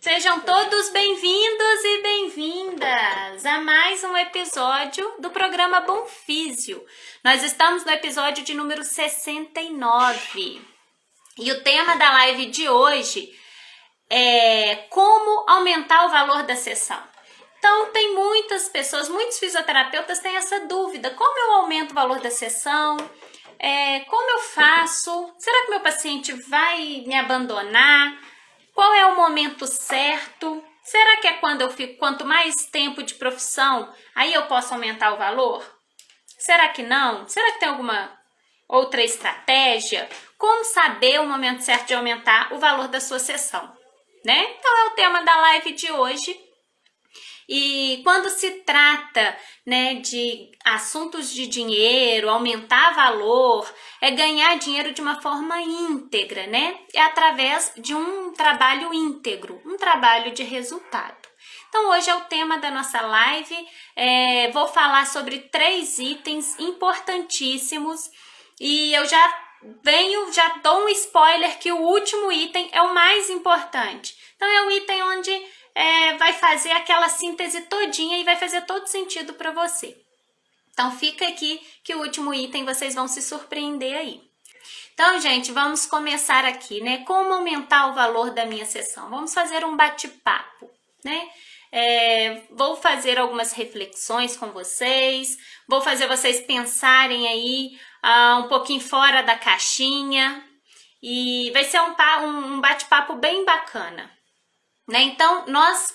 Sejam todos bem-vindos e bem-vindas a mais um episódio do programa Bom Físio. Nós estamos no episódio de número 69 e o tema da live de hoje é como aumentar o valor da sessão. Então, tem muitas pessoas, muitos fisioterapeutas têm essa dúvida: como eu aumento o valor da sessão? Como eu faço? Será que meu paciente vai me abandonar? Qual é o momento certo? Será que é quando eu fico, quanto mais tempo de profissão, aí eu posso aumentar o valor? Será que não? Será que tem alguma outra estratégia? Como saber o momento certo de aumentar o valor da sua sessão, né? Então é o tema da live de hoje. E quando se trata, né, de assuntos de dinheiro, aumentar valor, é ganhar dinheiro de uma forma íntegra, né? É através de um trabalho íntegro, um trabalho de resultado. Então hoje é o tema da nossa live. Vou falar sobre 3 itens importantíssimos e eu já dou um spoiler que o último item é o mais importante. Então é o item onde vai fazer aquela síntese todinha e vai fazer todo sentido para você. Então fica aqui que o último item vocês vão se surpreender aí. Então, gente, vamos começar aqui, né? Como aumentar o valor da minha sessão? Vamos fazer um bate-papo, né? Vou fazer algumas reflexões com vocês, vou fazer vocês pensarem aí um pouquinho fora da caixinha e vai ser um bate-papo bem bacana. Né? Então,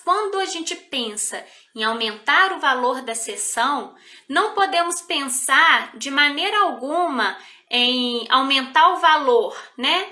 quando a gente pensa em aumentar o valor da sessão, não podemos pensar de maneira alguma em aumentar o valor, né?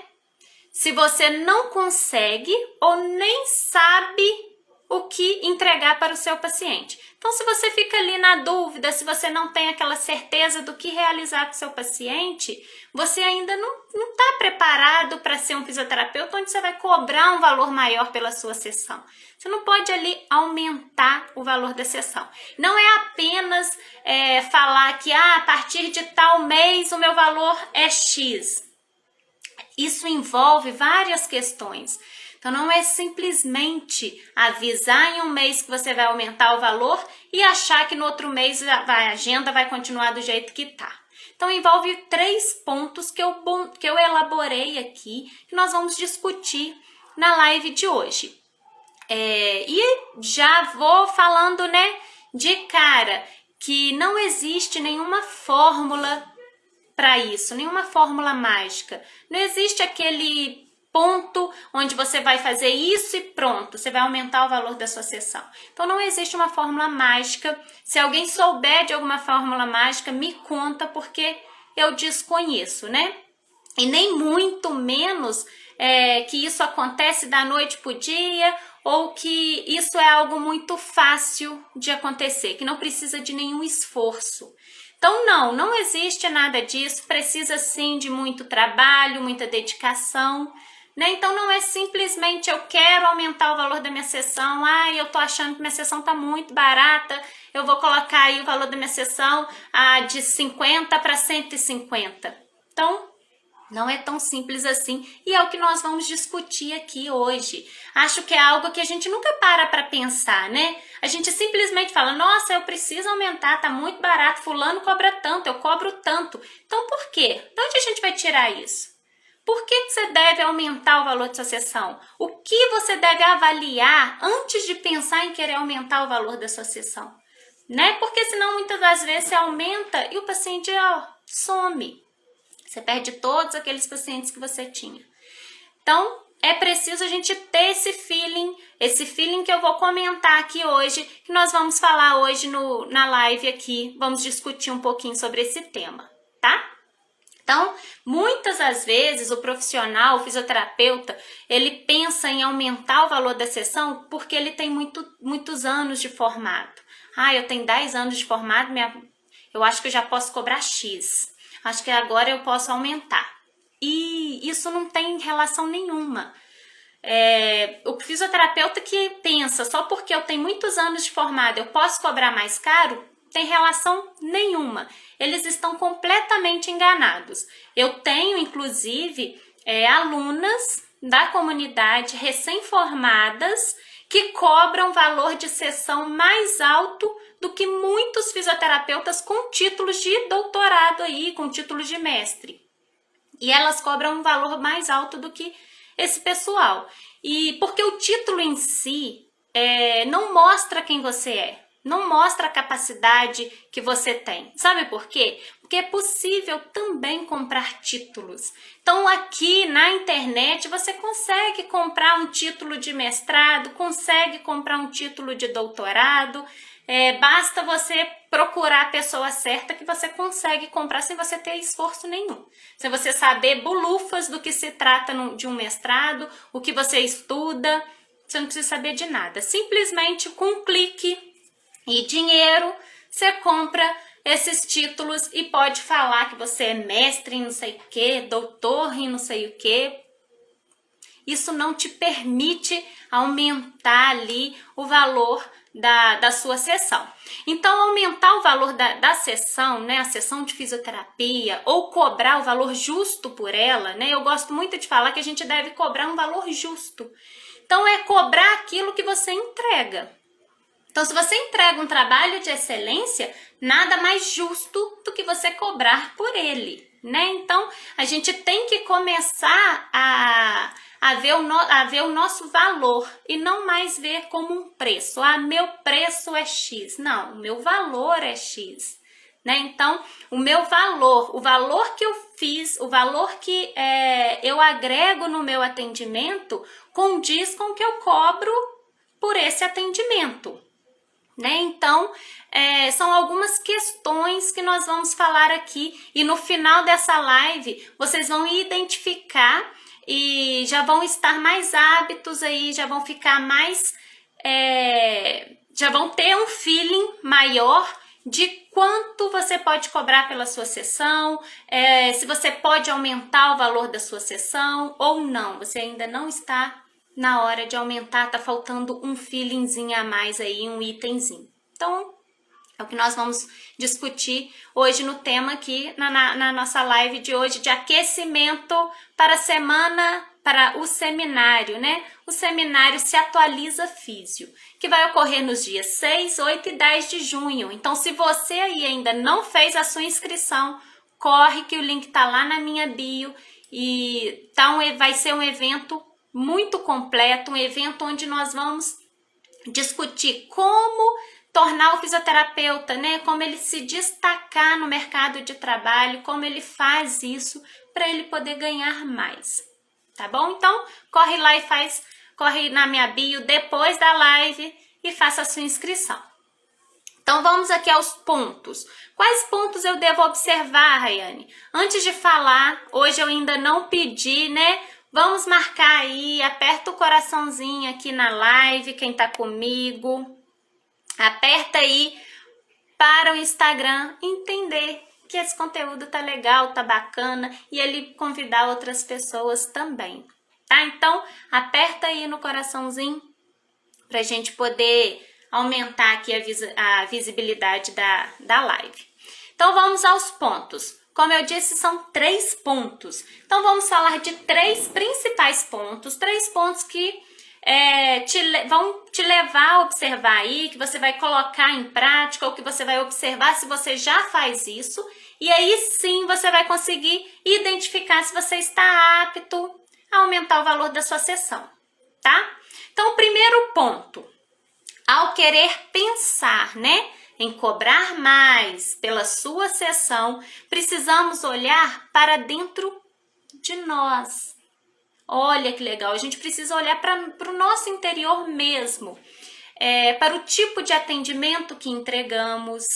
Se você não consegue ou nem sabe o que entregar para o seu paciente. Então, se você fica ali na dúvida, se você não tem aquela certeza do que realizar com o seu paciente, você ainda não está preparado para ser um fisioterapeuta onde você vai cobrar um valor maior pela sua sessão. Você não pode ali aumentar o valor da sessão. Não é apenas falar que a partir de tal mês o meu valor é X. Isso envolve várias questões. Então, não é simplesmente avisar em um mês que você vai aumentar o valor e achar que no outro mês a agenda vai continuar do jeito que está. Então, envolve 3 pontos que eu elaborei aqui, que nós vamos discutir na live de hoje. E já vou falando, né, de cara, que não existe nenhuma fórmula para isso, nenhuma fórmula mágica. Não existe aquele ponto onde você vai fazer isso e pronto, você vai aumentar o valor da sua sessão. Então não existe uma fórmula mágica. Se alguém souber de alguma fórmula mágica, me conta, porque eu desconheço, né? E nem muito menos que isso acontece da noite pro dia, ou que isso é algo muito fácil de acontecer, que não precisa de nenhum esforço. Então não existe nada disso, precisa sim de muito trabalho, muita dedicação, né? Então não é simplesmente eu quero aumentar o valor da minha sessão, eu tô achando que minha sessão tá muito barata, eu vou colocar aí o valor da minha sessão de 50 para 150. Então, não é tão simples assim e é o que nós vamos discutir aqui hoje. Acho que é algo que a gente nunca para pensar, né? A gente simplesmente fala, nossa, eu preciso aumentar, tá muito barato, fulano cobra tanto, eu cobro tanto. Então por quê? De onde a gente vai tirar isso? Por que você deve aumentar o valor de sua sessão? O que você deve avaliar antes de pensar em querer aumentar o valor da sua sessão? Né? Porque senão muitas das vezes você aumenta e o paciente some. Você perde todos aqueles pacientes que você tinha. Então, é preciso a gente ter esse feeling que eu vou comentar aqui hoje, que nós vamos falar hoje na live aqui, vamos discutir um pouquinho sobre esse tema, tá? Então, muitas das vezes o profissional, o fisioterapeuta, ele pensa em aumentar o valor da sessão porque ele tem muitos anos de formado. Eu tenho 10 anos de formado, eu acho que eu já posso cobrar X. Acho que agora eu posso aumentar. E isso não tem relação nenhuma. O fisioterapeuta que pensa só porque eu tenho muitos anos de formado eu posso cobrar mais caro, tem relação nenhuma. Eles estão completamente enganados. Eu tenho, inclusive, alunas, da comunidade recém-formadas que cobram valor de sessão mais alto do que muitos fisioterapeutas com títulos de doutorado aí, com títulos de mestre. E elas cobram um valor mais alto do que esse pessoal. E porque o título em si não mostra quem você é, não mostra a capacidade que você tem. Sabe por quê? Porque é possível também comprar títulos. Então aqui na internet você consegue comprar um título de mestrado, consegue comprar um título de doutorado. Basta você procurar a pessoa certa que você consegue comprar sem você ter esforço nenhum. Se você saber bulufas do que se trata de um mestrado, o que você estuda, você não precisa saber de nada. Simplesmente com um clique e dinheiro, você compra esses títulos e pode falar que você é mestre em não sei o que, doutor em não sei o que. Isso não te permite aumentar ali o valor da sua sessão. Então, aumentar o valor da sessão, né, a sessão de fisioterapia, ou cobrar o valor justo por ela, né, eu gosto muito de falar que a gente deve cobrar um valor justo. Então, é cobrar aquilo que você entrega. Então, se você entrega um trabalho de excelência, nada mais justo do que você cobrar por ele, né? Então, a gente tem que começar a ver o nosso valor e não mais ver como um preço. Ah, meu preço é X. Não, o meu valor é X, né? Então, o meu valor, o valor que eu fiz, o valor que eu agrego no meu atendimento condiz com o que eu cobro por esse atendimento. Né? Então, são algumas questões que nós vamos falar aqui e no final dessa live vocês vão identificar e já vão estar mais hábitos aí, já vão ficar mais, já vão ter um feeling maior de quanto você pode cobrar pela sua sessão, se você pode aumentar o valor da sua sessão ou não, você ainda não está na hora de aumentar, tá faltando um feelingzinho a mais aí, um itemzinho. Então, é o que nós vamos discutir hoje no tema aqui, na nossa live de hoje, de aquecimento para a semana, para o seminário, né? O seminário Se Atualiza Físio, que vai ocorrer nos dias 6, 8 e 10 de junho. Então, se você aí ainda não fez a sua inscrição, corre que o link tá lá na minha bio e vai ser um evento muito completo, um evento onde nós vamos discutir como tornar o fisioterapeuta, né? Como ele se destacar no mercado de trabalho, como ele faz isso para ele poder ganhar mais, tá bom? Então, corre lá e corre na minha bio depois da live e faça a sua inscrição. Então, vamos aqui aos pontos. Quais pontos eu devo observar, Rayane? Antes de falar, hoje eu ainda não pedi, né? Vamos marcar aí, aperta o coraçãozinho aqui na live, quem tá comigo. Aperta aí para o Instagram entender que esse conteúdo tá legal, tá bacana e ele convidar outras pessoas também, tá? Então, aperta aí no coraçãozinho pra gente poder aumentar aqui a visibilidade da live. Então, vamos aos pontos. Como eu disse, são 3 pontos. Então, vamos falar de 3 principais pontos, 3 pontos que vão te levar a observar aí, que você vai colocar em prática ou que você vai observar se você já faz isso. E aí sim você vai conseguir identificar se você está apto a aumentar o valor da sua sessão, tá? Então, o primeiro ponto, ao querer pensar, né, em cobrar mais pela sua sessão, precisamos olhar para dentro de nós. Olha que legal, a gente precisa olhar para o nosso interior mesmo, para o tipo de atendimento que entregamos,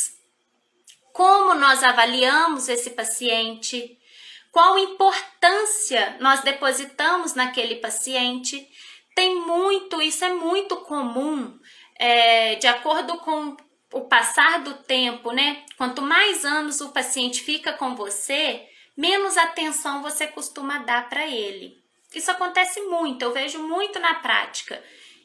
como nós avaliamos esse paciente, qual importância nós depositamos naquele paciente. Isso é muito comum, de acordo com o passar do tempo, né? Quanto mais anos o paciente fica com você, menos atenção você costuma dar para ele. Isso acontece muito, eu vejo muito na prática.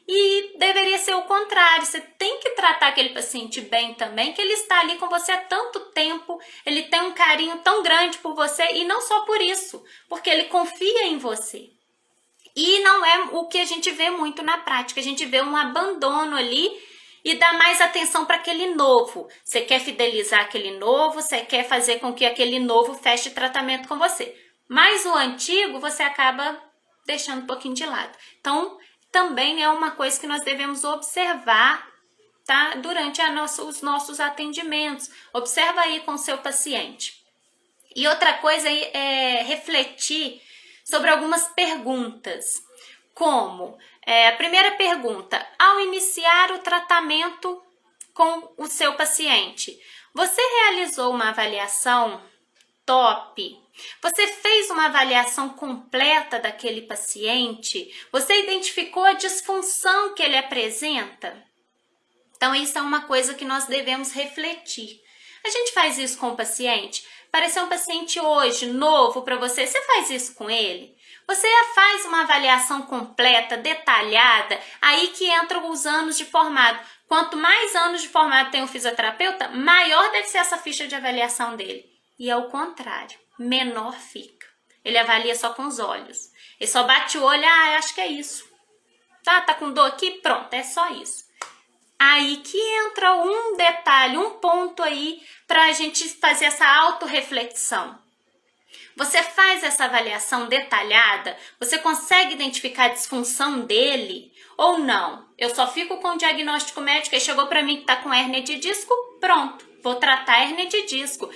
E deveria ser o contrário, você tem que tratar aquele paciente bem também, que ele está ali com você há tanto tempo, ele tem um carinho tão grande por você, e não só por isso, porque ele confia em você. E não é o que a gente vê muito na prática, a gente vê um abandono ali e dá mais atenção para aquele novo. Você quer fidelizar aquele novo, você quer fazer com que aquele novo feche tratamento com você. Mas o antigo você acaba deixando um pouquinho de lado. Então, também é uma coisa que nós devemos observar, tá? Durante os nossos atendimentos. Observa aí com o seu paciente. E outra coisa é refletir sobre algumas perguntas, como a primeira pergunta: ao iniciar o tratamento com o seu paciente, você realizou uma avaliação top? Você fez uma avaliação completa daquele paciente? Você identificou a disfunção que ele apresenta? Então, isso é uma coisa que nós devemos refletir. A gente faz isso com o paciente? Apareceu um paciente hoje, novo para você, você faz isso com ele? Você faz uma avaliação completa, detalhada, aí que entram os anos de formado. Quanto mais anos de formado tem o fisioterapeuta, maior deve ser essa ficha de avaliação dele. E é o contrário, menor fica. Ele avalia só com os olhos. Ele só bate o olho, acho que é isso. Tá com dor aqui? Pronto, é só isso. Aí que entra um detalhe, um ponto aí para a gente fazer essa autorreflexão. Você faz essa avaliação detalhada? Você consegue identificar a disfunção dele ou não? Eu só fico com o diagnóstico médico e chegou para mim que está com hérnia de disco, pronto, vou tratar a hérnia de disco.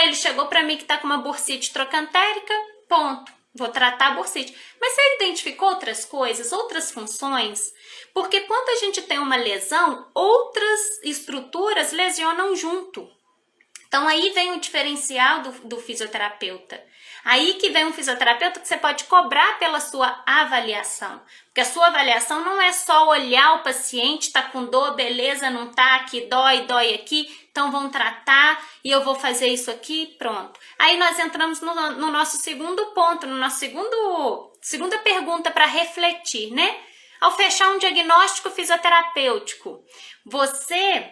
Ele chegou para mim que está com uma bursite trocantérica, ponto, vou tratar a bursite. Mas você identificou outras coisas, outras funções? Porque quando a gente tem uma lesão, outras estruturas lesionam junto. Então, aí vem o diferencial do fisioterapeuta. Aí que vem um fisioterapeuta que você pode cobrar pela sua avaliação. Porque a sua avaliação não é só olhar o paciente, tá com dor, beleza, não tá, aqui dói aqui, então vamos tratar e eu vou fazer isso aqui, pronto. Aí nós entramos no nosso segundo ponto, no nosso segunda pergunta para refletir, né? Ao fechar um diagnóstico fisioterapêutico, você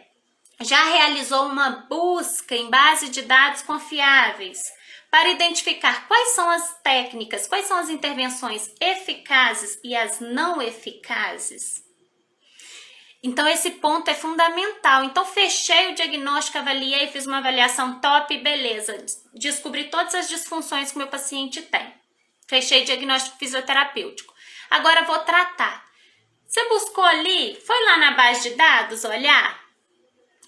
já realizou uma busca em base de dados confiáveis para identificar quais são as técnicas, quais são as intervenções eficazes e as não eficazes? Então, esse ponto é fundamental. Então, fechei o diagnóstico, avaliei, fiz uma avaliação top, beleza. Descobri todas as disfunções que o meu paciente tem. Fechei o diagnóstico fisioterapêutico. Agora, vou tratar. Você buscou ali? Foi lá na base de dados olhar?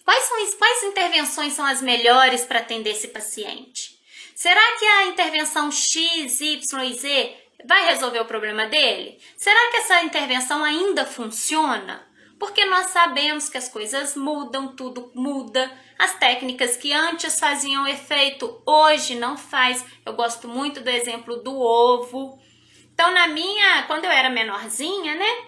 Quais intervenções são as melhores para atender esse paciente? Será que a intervenção X, Y e Z vai resolver o problema dele? Será que essa intervenção ainda funciona? Porque nós sabemos que as coisas mudam, tudo muda. As técnicas que antes faziam efeito, hoje não faz. Eu gosto muito do exemplo do ovo. Então, quando eu era menorzinha, né?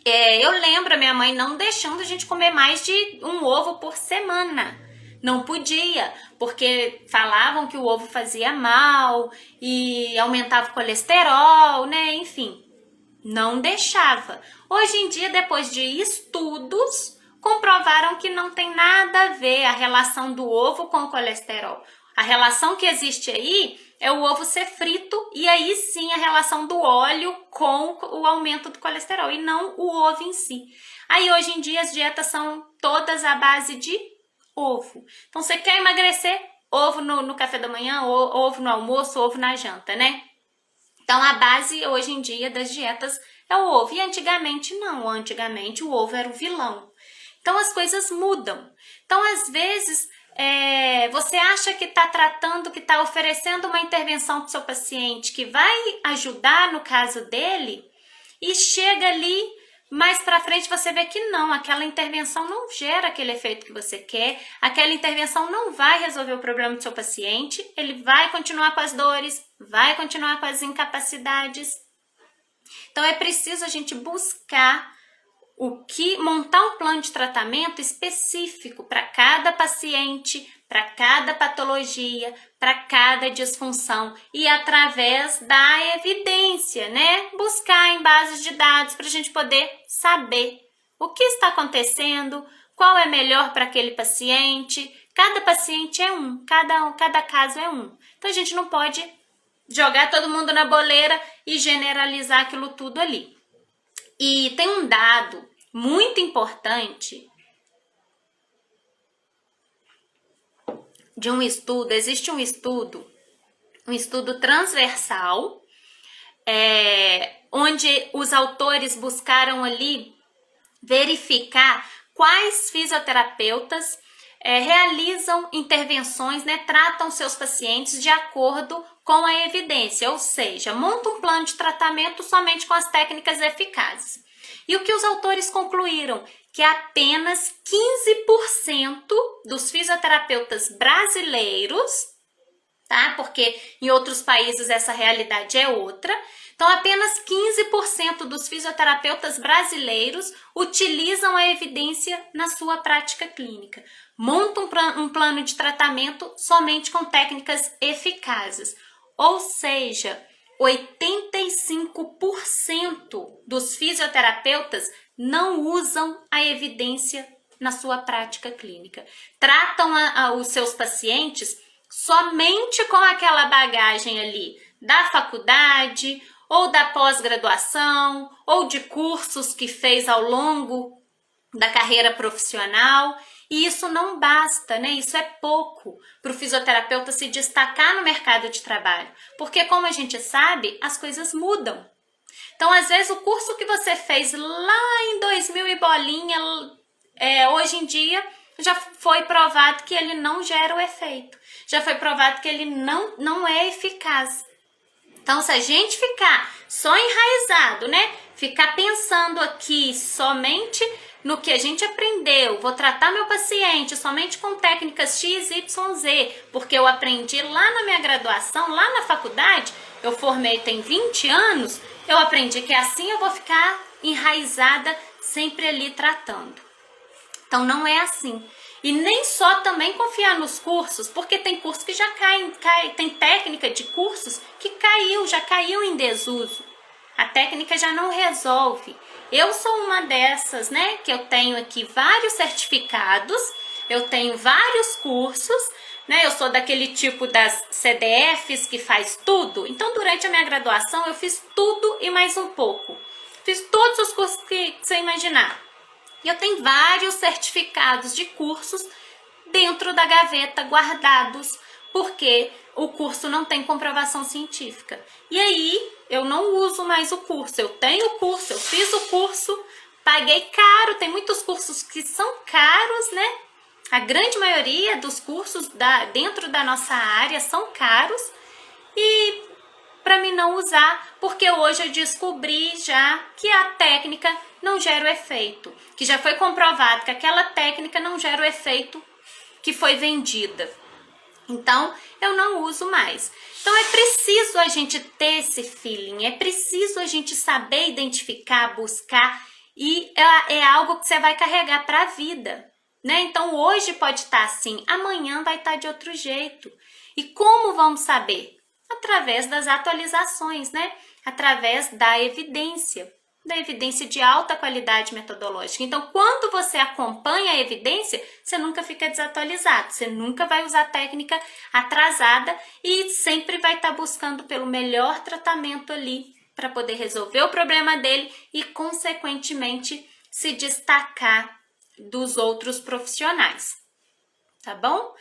Eu lembro a minha mãe não deixando a gente comer mais de um ovo por semana. Não podia, porque falavam que o ovo fazia mal e aumentava o colesterol, né? Enfim, não deixava. Hoje em dia, depois de estudos, comprovaram que não tem nada a ver a relação do ovo com o colesterol. A relação que existe aí é o ovo ser frito e aí sim a relação do óleo com o aumento do colesterol e não o ovo em si. Aí hoje em dia as dietas são todas à base de ovo. Então você quer emagrecer? Ovo no café da manhã, ovo no almoço, ovo na janta, né? Então a base hoje em dia das dietas é o ovo. E antigamente não, antigamente o ovo era o vilão. Então as coisas mudam. Então às vezes você acha que está tratando, que está oferecendo uma intervenção para o seu paciente que vai ajudar no caso dele e chega ali mais para frente você vê que não, aquela intervenção não gera aquele efeito que você quer, aquela intervenção não vai resolver o problema do seu paciente, ele vai continuar com as dores, vai continuar com as incapacidades. Então é preciso a gente buscar montar um plano de tratamento específico para cada paciente, para cada patologia, para cada disfunção e através da evidência, né? Buscar em bases de dados para a gente poder saber o que está acontecendo, qual é melhor para aquele paciente. Cada paciente é cada caso é um. Então a gente não pode jogar todo mundo na boleira e generalizar aquilo tudo ali. E tem um dado muito importante de um estudo, existe um estudo transversal, onde os autores buscaram ali verificar quais fisioterapeutas realizam intervenções, né, tratam seus pacientes de acordo com a evidência, ou seja, montam um plano de tratamento somente com as técnicas eficazes. E o que os autores concluíram? Que apenas 15% dos fisioterapeutas brasileiros, tá? Porque em outros países essa realidade é outra. Então, apenas 15% dos fisioterapeutas brasileiros utilizam a evidência na sua prática clínica. Montam um plano de tratamento somente com técnicas eficazes. Ou seja, 85% dos fisioterapeutas não usam a evidência na sua prática clínica. Tratam os seus pacientes somente com aquela bagagem ali da faculdade, ou da pós-graduação, ou de cursos que fez ao longo da carreira profissional. E isso não basta, né? Isso é pouco para o fisioterapeuta se destacar no mercado de trabalho. Porque, como a gente sabe, as coisas mudam. Então, às vezes, o curso que você fez lá em 2000 e bolinha, hoje em dia, já foi provado que ele não gera o efeito. Já foi provado que ele não é eficaz. Então, se a gente ficar só enraizado, né? Ficar pensando aqui somente no que a gente aprendeu, vou tratar meu paciente somente com técnicas X, Y, Z, porque eu aprendi lá na minha graduação, lá na faculdade, eu formei tem 20 anos, eu aprendi que assim eu vou ficar enraizada sempre ali tratando. Então, não é assim. E nem só também confiar nos cursos, porque tem cursos que já tem técnica de cursos que já caiu em desuso. A técnica já não resolve. Eu sou uma dessas, né, que eu tenho aqui vários certificados, eu tenho vários cursos, né, eu sou daquele tipo das CDFs que faz tudo. Então, durante a minha graduação, eu fiz tudo e mais um pouco. Fiz todos os cursos que você imaginar. E eu tenho vários certificados de cursos dentro da gaveta guardados, porque o curso não tem comprovação científica. E aí, eu não uso mais o curso. Eu tenho o curso, eu fiz o curso, paguei caro. Tem muitos cursos que são caros, né? A grande maioria dos cursos dentro da nossa área são caros. E para mim não usar, porque hoje eu descobri já que a técnica não gera o efeito, que já foi comprovado que aquela técnica não gera o efeito que foi vendida. Então, eu não uso mais. Então, é preciso a gente ter esse feeling, é preciso a gente saber identificar, buscar, e é algo que você vai carregar para a vida, né? Então, hoje pode estar assim, amanhã vai estar de outro jeito. E como vamos saber? Através das atualizações, né? Através da evidência de alta qualidade metodológica. Então, quando você acompanha a evidência, você nunca fica desatualizado, você nunca vai usar técnica atrasada e sempre vai estar buscando pelo melhor tratamento ali para poder resolver o problema dele e, consequentemente, se destacar dos outros profissionais, tá bom?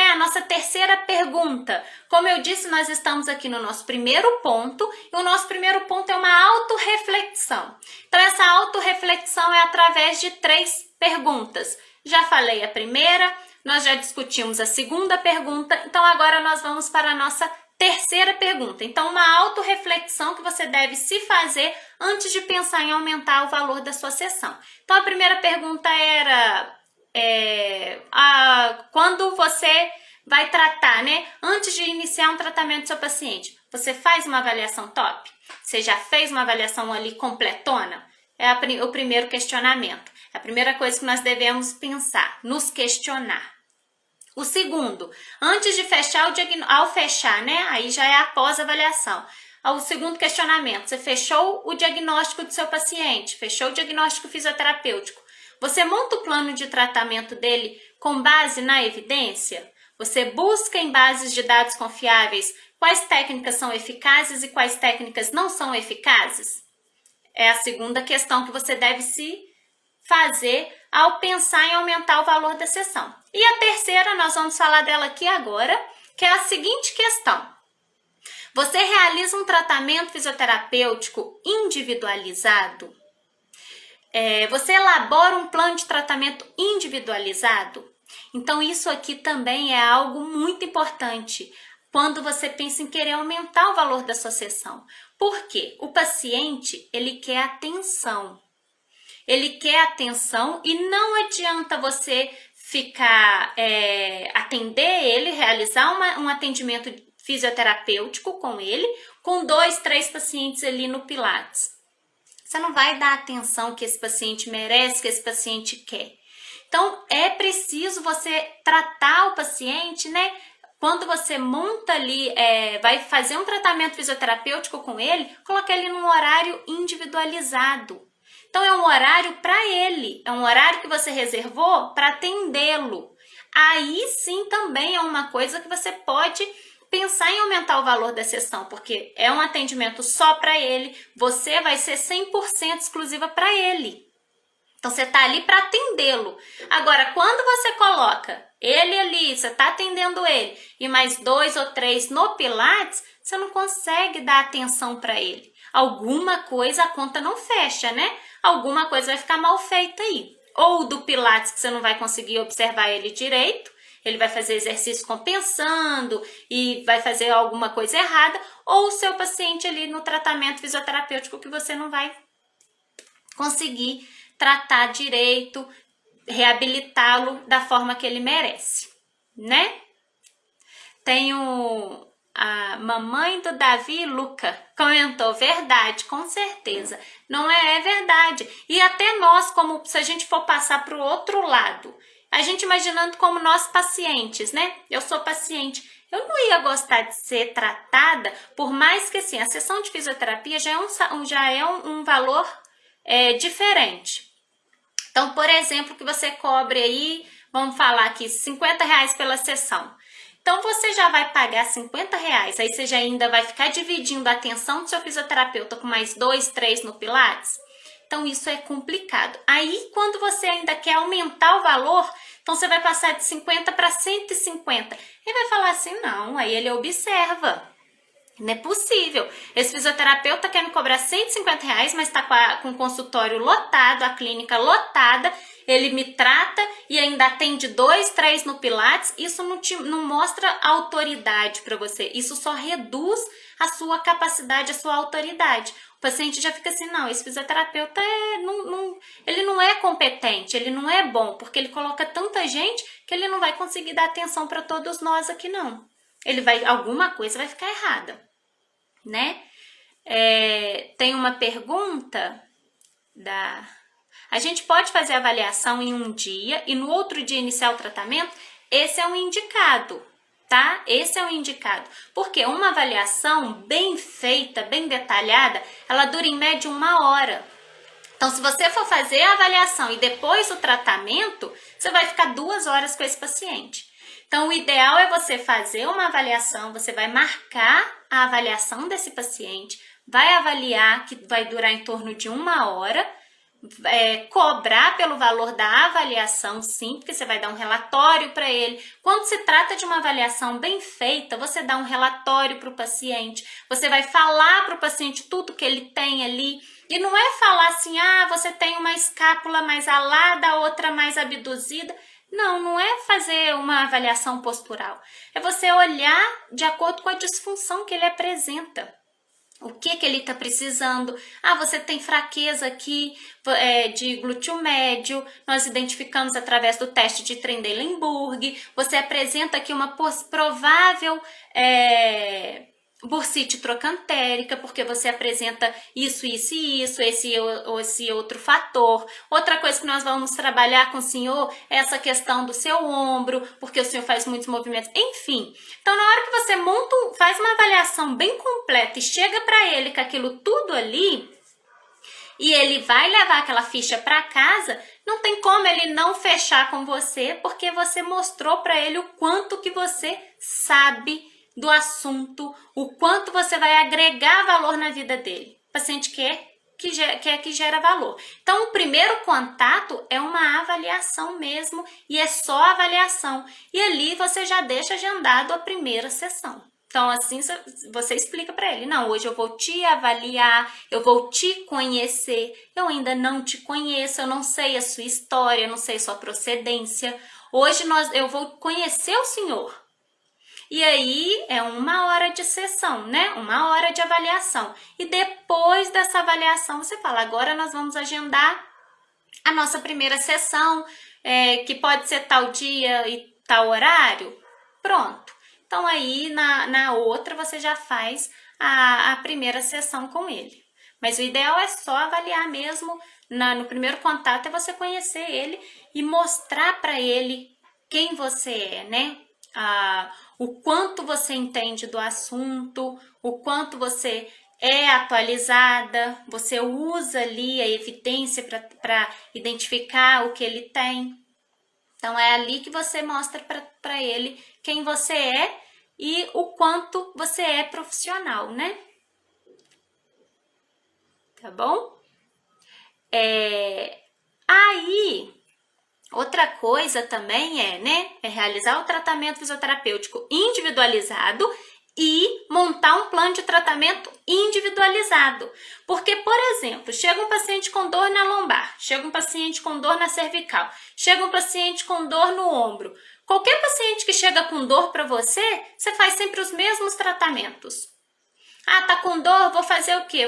A nossa terceira pergunta. Como eu disse, nós estamos aqui no nosso primeiro ponto, e o nosso primeiro ponto é uma autorreflexão. Então, essa autorreflexão é através de 3 perguntas. Já falei a primeira, nós já discutimos a segunda pergunta, então agora nós vamos para a nossa terceira pergunta. Então, uma autorreflexão que você deve se fazer antes de pensar em aumentar o valor da sua sessão. Então, a primeira pergunta era... quando você vai tratar, né? Antes de iniciar um tratamento do seu paciente, você faz uma avaliação top? Você já fez uma avaliação ali completona? É o primeiro questionamento. A primeira coisa que nós devemos pensar, nos questionar. O segundo, antes de fechar ao fechar, né? Aí já é após a avaliação. O segundo questionamento, você fechou o diagnóstico do seu paciente, fechou o diagnóstico fisioterapêutico. Você monta o plano de tratamento dele com base na evidência? Você busca em bases de dados confiáveis quais técnicas são eficazes e quais técnicas não são eficazes? É a segunda questão que você deve se fazer ao pensar em aumentar o valor da sessão. E a terceira, nós vamos falar dela aqui agora, que é a seguinte questão. Você realiza um tratamento fisioterapêutico individualizado? Você elabora um plano de tratamento individualizado? Então, isso aqui também é algo muito importante quando você pensa em querer aumentar o valor da sua sessão. Por quê? O paciente, ele quer atenção. Ele quer atenção e não adianta você ficar, atender ele, realizar um atendimento fisioterapêutico com ele, com 2, 3 pacientes ali no Pilates. Você não vai dar a atenção que esse paciente merece, que esse paciente quer. Então, é preciso você tratar o paciente, né? Quando você monta ali, vai fazer um tratamento fisioterapêutico com ele, coloca ele num horário individualizado. Então, é um horário para ele, é um horário que você reservou para atendê-lo. Aí sim também é uma coisa que você pode pensar em aumentar o valor da sessão, porque é um atendimento só para ele, você vai ser 100% exclusiva para ele. Então, você está ali para atendê-lo. Agora, quando você coloca ele ali, você está atendendo ele, e mais 2 ou 3 no Pilates, você não consegue dar atenção para ele. Alguma coisa a conta não fecha, né? Alguma coisa vai ficar mal feita aí. Ou do Pilates que você não vai conseguir observar ele direito, ele vai fazer exercício compensando e vai fazer alguma coisa errada, ou o seu paciente ali no tratamento fisioterapêutico que você não vai conseguir tratar direito, reabilitá-lo da forma que ele merece, né? Tenho a mamãe do Davi, Luca, comentou, verdade, com certeza. Não é verdade. E até nós, como se a gente for passar para o outro lado, a gente imaginando como nós pacientes, né? Eu sou paciente. Eu não ia gostar de ser tratada, por mais que assim, a sessão de fisioterapia já é um valor diferente. Então, por exemplo, que você cobre aí, vamos falar aqui, R$50 pela sessão. Então, você já vai pagar R$50, aí você já ainda vai ficar dividindo a atenção do seu fisioterapeuta com mais 2, 3 no Pilates. Então, isso é complicado. Aí, quando você ainda quer aumentar o valor, então você vai passar de 50 para 150. Ele vai falar assim, não, aí ele observa. Não é possível. Esse fisioterapeuta quer me cobrar R$150, mas está com o consultório lotado, a clínica lotada, ele me trata e ainda atende 2, 3 no Pilates. Isso não mostra autoridade para você. Isso só reduz a sua capacidade, a sua autoridade. O paciente já fica assim, não, esse fisioterapeuta ele não é competente, ele não é bom, porque ele coloca tanta gente que ele não vai conseguir dar atenção para todos nós aqui, não. Alguma coisa vai ficar errada, né? Tem uma pergunta a gente pode fazer avaliação em um dia e no outro dia iniciar o tratamento? Esse é um indicado, tá? Esse é um indicado. Porque uma avaliação bem feita, bem detalhada, ela dura em média 1 hora. Então, se você for fazer a avaliação e depois o tratamento, você vai ficar 2 horas com esse paciente. Então, o ideal é você fazer uma avaliação, você vai marcar a avaliação desse paciente, vai avaliar, que vai durar em torno de 1 hora, cobrar pelo valor da avaliação, sim, porque você vai dar um relatório para ele. Quando se trata de uma avaliação bem feita, você dá um relatório para o paciente, você vai falar para o paciente tudo que ele tem ali, e não é falar assim, você tem uma escápula mais alada, a outra mais abduzida. Não é fazer uma avaliação postural. É você olhar de acordo com a disfunção que ele apresenta. O que ele está precisando? Você tem fraqueza aqui de glúteo médio, nós identificamos através do teste de Trendelenburg. Você apresenta aqui uma provável bursite trocantérica, porque você apresenta isso, esse outro fator. Outra coisa que nós vamos trabalhar com o senhor é essa questão do seu ombro, porque o senhor faz muitos movimentos, enfim. Então, na hora que você faz uma avaliação bem completa e chega para ele com aquilo tudo ali, e ele vai levar aquela ficha para casa, não tem como ele não fechar com você, porque você mostrou para ele o quanto que você sabe do assunto, o quanto você vai agregar valor na vida dele. O paciente quer que gera valor. Então, o primeiro contato é uma avaliação mesmo, e é só avaliação. E ali você já deixa agendado a primeira sessão. Então, assim, você explica para ele, não, hoje eu vou te avaliar, eu vou te conhecer, eu ainda não te conheço, eu não sei a sua história, eu não sei sua procedência. Hoje eu vou conhecer o senhor. E aí é 1 hora de sessão, né? 1 hora de avaliação. E depois dessa avaliação, você fala, agora nós vamos agendar a nossa primeira sessão, que pode ser tal dia e tal horário. Pronto. Então aí na outra você já faz a primeira sessão com ele. Mas o ideal é só avaliar mesmo, no primeiro contato é você conhecer ele e mostrar para ele quem você é, né? O quanto você entende do assunto, o quanto você é atualizada, você usa ali a evidência para identificar o que ele tem. Então, é ali que você mostra para ele quem você é e o quanto você é profissional, né? Tá bom? Aí... Outra coisa também é realizar o tratamento fisioterapêutico individualizado e montar um plano de tratamento individualizado. Porque, por exemplo, chega um paciente com dor na lombar, chega um paciente com dor na cervical, chega um paciente com dor no ombro. Qualquer paciente que chega com dor para você, você faz sempre os mesmos tratamentos. Tá com dor, vou fazer o quê?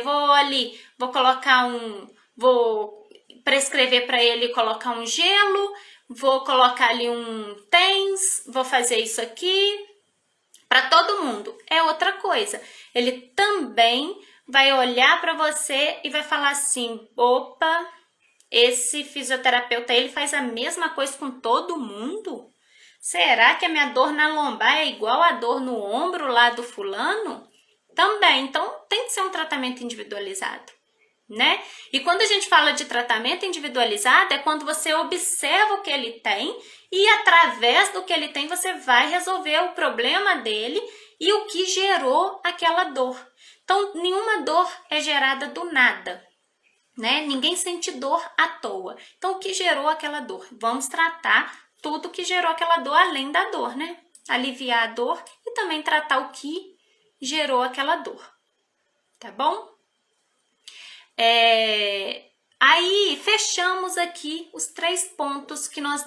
Vou prescrever para ele colocar um gelo, vou colocar ali um TENS, vou fazer isso aqui. Para todo mundo é outra coisa. Ele também vai olhar para você e vai falar assim, opa, esse fisioterapeuta ele faz a mesma coisa com todo mundo? Será que a minha dor na lombar é igual a dor no ombro lá do fulano? Também, então tem que ser um tratamento individualizado. Né? E quando a gente fala de tratamento individualizado, é quando você observa o que ele tem e através do que ele tem você vai resolver o problema dele e o que gerou aquela dor. Então, nenhuma dor é gerada do nada, né? Ninguém sente dor à toa. Então, o que gerou aquela dor? Vamos tratar tudo que gerou aquela dor além da dor, né? Aliviar a dor e também tratar o que gerou aquela dor, tá bom? Aí fechamos aqui os 3 pontos que nós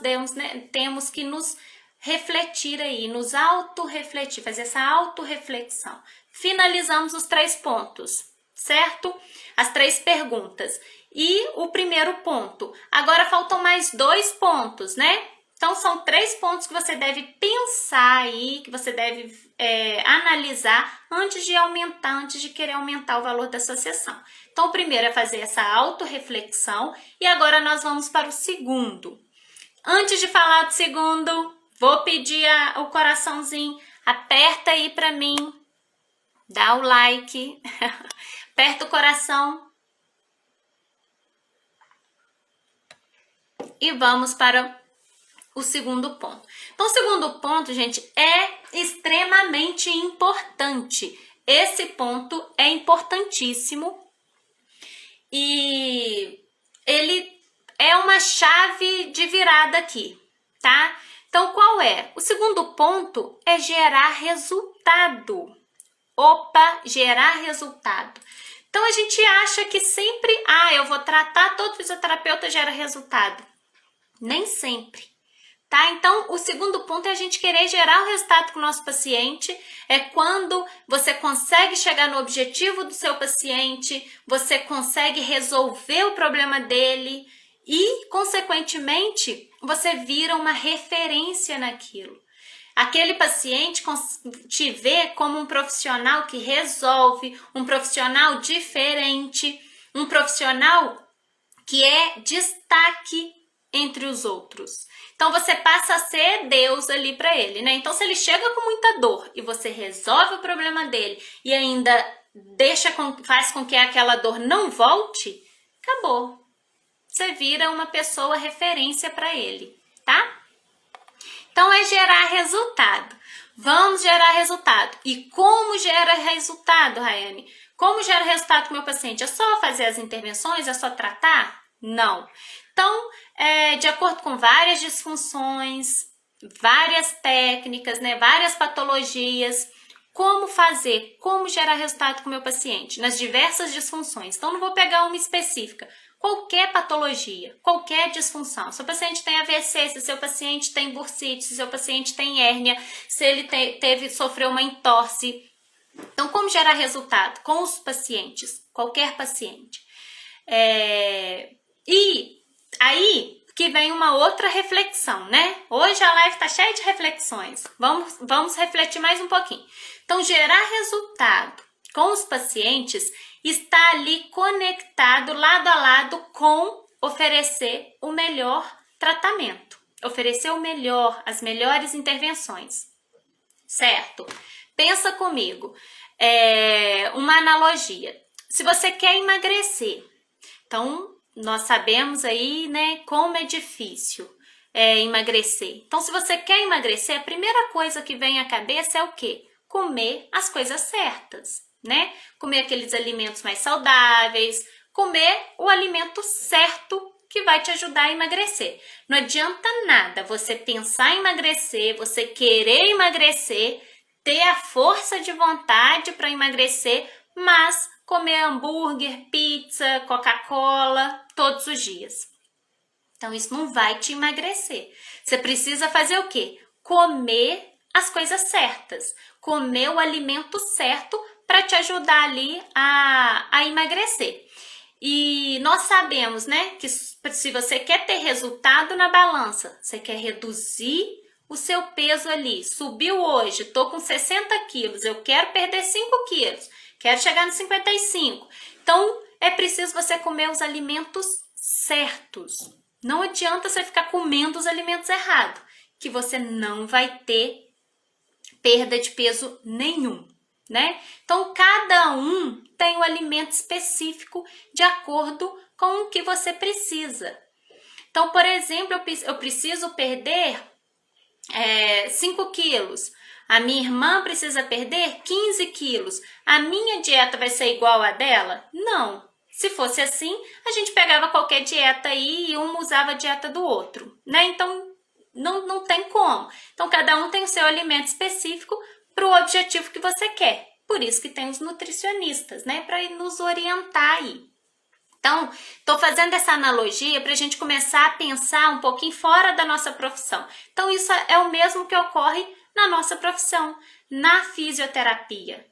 temos que nos refletir aí, nos autorrefletir, fazer essa autorreflexão. Finalizamos os 3 pontos, certo? As 3 perguntas. E o primeiro ponto. Agora faltam mais 2 pontos, né? Então, são 3 pontos que você deve pensar aí, que você deve analisar antes de querer aumentar o valor da sua sessão. Então, o primeiro é fazer essa autorreflexão e agora nós vamos para o segundo. Antes de falar do segundo, vou pedir o coraçãozinho, aperta aí para mim, dá o like, aperta o coração e vamos para o segundo ponto. Então, o segundo ponto, gente, é extremamente importante. Esse ponto é importantíssimo e ele é uma chave de virada aqui, tá? Então, qual é? O segundo ponto é gerar resultado. Gerar resultado. Então, a gente acha que sempre, eu vou tratar, todo fisioterapeuta gera resultado. Nem sempre. Tá? Então, o segundo ponto é a gente querer gerar o resultado com o nosso paciente, é quando você consegue chegar no objetivo do seu paciente, você consegue resolver o problema dele e, consequentemente, você vira uma referência naquilo. Aquele paciente te vê como um profissional que resolve, um profissional diferente, um profissional que é destaque entre os outros. Então, você passa a ser Deus ali para ele, né? Então, se ele chega com muita dor e você resolve o problema dele e ainda faz com que aquela dor não volte, acabou. Você vira uma pessoa referência para ele, tá? Então é gerar resultado. Vamos gerar resultado. E como gera resultado, Rayane? Como gera resultado com o meu paciente? É só fazer as intervenções? É só tratar? Não. Então, de acordo com várias disfunções, várias técnicas, né, várias patologias, como fazer, como gerar resultado com o meu paciente nas diversas disfunções. Então, não vou pegar uma específica. Qualquer patologia, qualquer disfunção. Se o paciente tem AVC, se o seu paciente tem bursite, se o seu paciente tem hérnia, se ele sofreu uma entorse. Então, como gerar resultado com os pacientes? Qualquer paciente. E aí que vem uma outra reflexão, né? Hoje a live tá cheia de reflexões. Vamos refletir mais um pouquinho. Então, gerar resultado com os pacientes está ali conectado lado a lado com oferecer o melhor tratamento, oferecer o melhor, as melhores intervenções, certo? Pensa comigo, uma analogia. Se você quer emagrecer, então nós sabemos aí, né, como é difícil emagrecer. Então, se você quer emagrecer, a primeira coisa que vem à cabeça é o quê? Comer as coisas certas, né? Comer aqueles alimentos mais saudáveis, comer o alimento certo que vai te ajudar a emagrecer. Não adianta nada você pensar em emagrecer, você querer emagrecer, ter a força de vontade para emagrecer, mas comer hambúrguer, pizza, Coca-Cola todos os dias. Então, isso não vai te emagrecer. Você precisa fazer o quê? Comer as coisas certas, comer o alimento certo para te ajudar ali a emagrecer. E nós sabemos, né, que se você quer ter resultado na balança, você quer reduzir o seu peso ali, subiu hoje, tô com 60 quilos, eu quero perder 5 quilos, quero chegar nos 55. Então, é preciso você comer os alimentos certos. Não adianta você ficar comendo os alimentos errados, que você não vai ter perda de peso nenhum, né? Então, cada um tem um alimento específico de acordo com o que você precisa. Então, por exemplo, eu preciso perder 5 quilos. A minha irmã precisa perder 15 quilos. A minha dieta vai ser igual à dela? Não. Se fosse assim, a gente pegava qualquer dieta aí e uma usava a dieta do outro, né? Então, não tem como. Então, cada um tem o seu alimento específico para o objetivo que você quer. Por isso que tem os nutricionistas, né? Para nos orientar aí. Então, estou fazendo essa analogia para a gente começar a pensar um pouquinho fora da nossa profissão. Então, isso é o mesmo que ocorre na nossa profissão, na fisioterapia.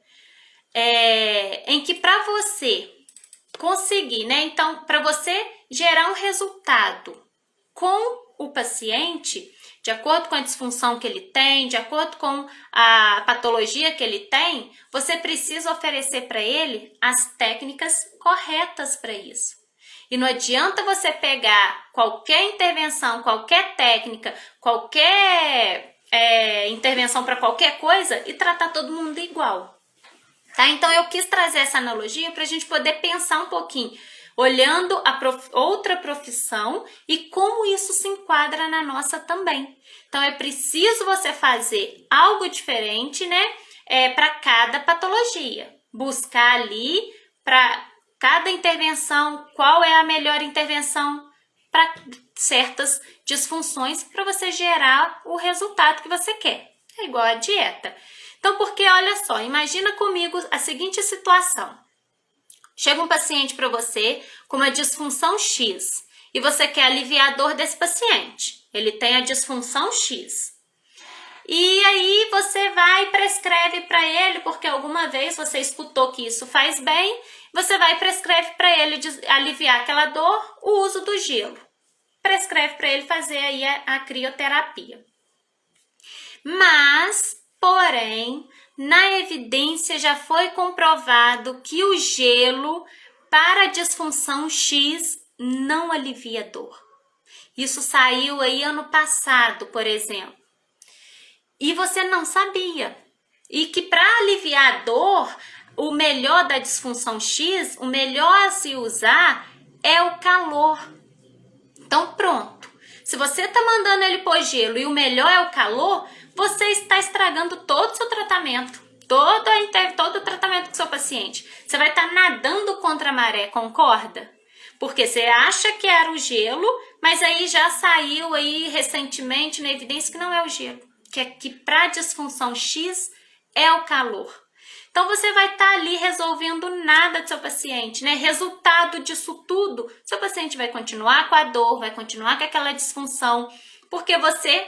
Em que para você conseguir, né? Então, para você gerar um resultado com o paciente, de acordo com a disfunção que ele tem, de acordo com a patologia que ele tem, você precisa oferecer para ele as técnicas corretas para isso. E não adianta você pegar qualquer intervenção, qualquer técnica, qualquer intervenção para qualquer coisa e tratar todo mundo igual. Tá? Então, eu quis trazer essa analogia para a gente poder pensar um pouquinho, olhando a outra profissão e como isso se enquadra na nossa também. Então, é preciso você fazer algo diferente, né, para cada patologia. Buscar ali, para cada intervenção, qual é a melhor intervenção para certas disfunções para você gerar o resultado que você quer. É igual a dieta. Então, porque olha só, imagina comigo a seguinte situação. Chega um paciente para você com uma disfunção X e você quer aliviar a dor desse paciente. Ele tem a disfunção X. E aí você vai e prescreve para ele, porque alguma vez você escutou que isso faz bem, você vai e prescreve para ele aliviar aquela dor, o uso do gelo. Prescreve para ele fazer aí a crioterapia. Mas, porém, na evidência já foi comprovado que o gelo para a disfunção X não alivia a dor. Isso saiu aí ano passado, por exemplo. E você não sabia. E que para aliviar a dor, o melhor da disfunção X, o melhor a se usar é o calor. Então pronto, se você está mandando ele pôr gelo e o melhor é o calor, você está estragando todo o seu tratamento, todo o tratamento do seu paciente. Você vai estar nadando contra a maré, concorda? Porque você acha que era o gelo, mas aí já saiu aí recentemente na evidência que não é o gelo, que para disfunção X é o calor. Então você vai estar ali resolvendo nada do seu paciente, né? Resultado disso tudo, seu paciente vai continuar com a dor, vai continuar com aquela disfunção, porque você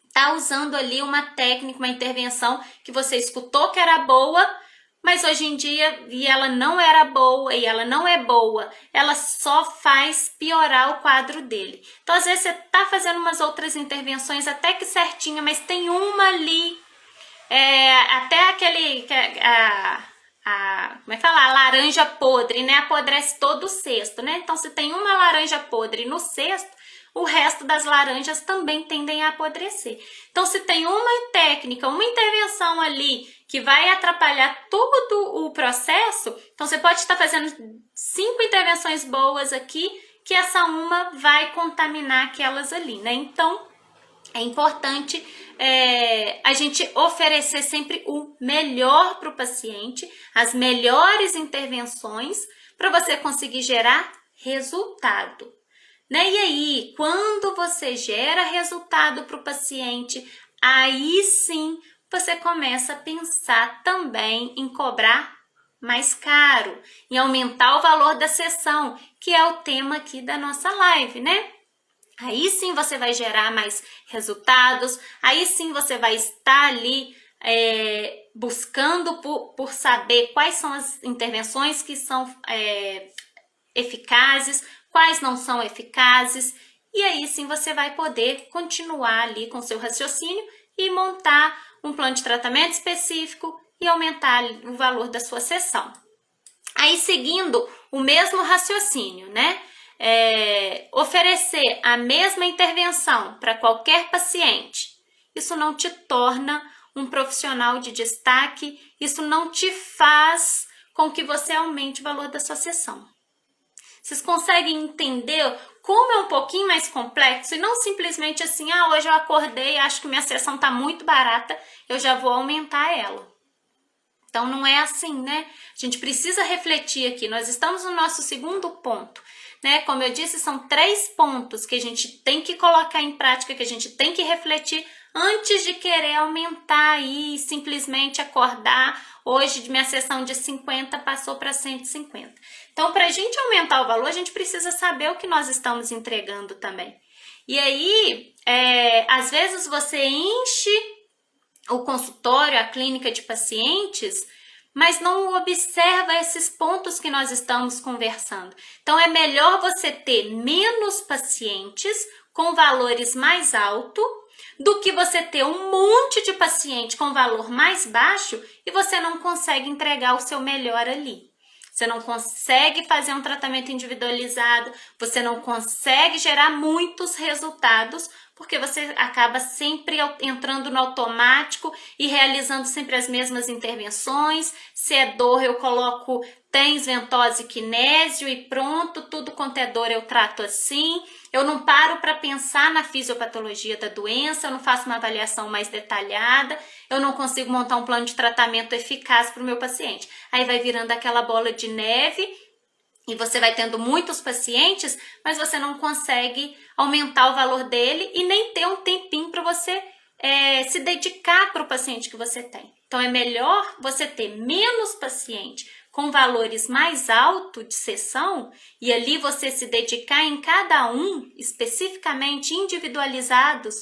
está usando ali uma técnica, uma intervenção que você escutou que era boa, mas hoje em dia, e ela não era boa, e ela não é boa, ela só faz piorar o quadro dele. Então, às vezes, você está fazendo umas outras intervenções até que certinha, mas tem uma ali, até aquele, como é que fala? A laranja podre, né? Apodrece todo o cesto, né? Então, se tem uma laranja podre no cesto, o resto das laranjas também tendem a apodrecer. Então, se tem uma técnica, uma intervenção ali que vai atrapalhar todo o processo, então você pode estar fazendo 5 intervenções boas aqui, que essa uma vai contaminar aquelas ali, né? Então, é importante a gente oferecer sempre o melhor para o paciente, as melhores intervenções para você conseguir gerar resultado. Né? E aí, quando você gera resultado para o paciente, aí sim você começa a pensar também em cobrar mais caro, em aumentar o valor da sessão, que é o tema aqui da nossa live, né? Aí sim você vai gerar mais resultados, aí sim você vai estar ali buscando por saber quais são as intervenções que são eficazes, quais não são eficazes, e aí sim você vai poder continuar ali com seu raciocínio e montar um plano de tratamento específico e aumentar o valor da sua sessão. Aí seguindo o mesmo raciocínio, né? Oferecer a mesma intervenção para qualquer paciente, isso não te torna um profissional de destaque, isso não te faz com que você aumente o valor da sua sessão. Vocês conseguem entender como é um pouquinho mais complexo e não simplesmente assim, hoje eu acordei e acho que minha sessão está muito barata, eu já vou aumentar ela. Então não é assim, né? A gente precisa refletir aqui, nós estamos no nosso segundo ponto, né? Como eu disse, são 3 pontos que a gente tem que colocar em prática, que a gente tem que refletir antes de querer aumentar e simplesmente acordar. Hoje, minha sessão de 50 passou para 150. Então, para a gente aumentar o valor, a gente precisa saber o que nós estamos entregando também. E aí, às vezes você enche o consultório, a clínica de pacientes, mas não observa esses pontos que nós estamos conversando. Então, é melhor você ter menos pacientes com valores mais altos do que você ter um monte de paciente com valor mais baixo e você não consegue entregar o seu melhor ali. Você não consegue fazer um tratamento individualizado, você não consegue gerar muitos resultados, porque você acaba sempre entrando no automático e realizando sempre as mesmas intervenções. Se é dor, eu coloco TENS, Ventose, Kinésio e pronto, tudo quanto é dor eu trato assim. Eu não paro para pensar na fisiopatologia da doença, eu não faço uma avaliação mais detalhada, eu não consigo montar um plano de tratamento eficaz para o meu paciente. Aí vai virando aquela bola de neve e você vai tendo muitos pacientes, mas você não consegue aumentar o valor dele e nem ter um tempinho para você se dedicar para o paciente que você tem. Então é melhor você ter menos paciente com valores mais altos de sessão e ali você se dedicar em cada um, especificamente individualizados.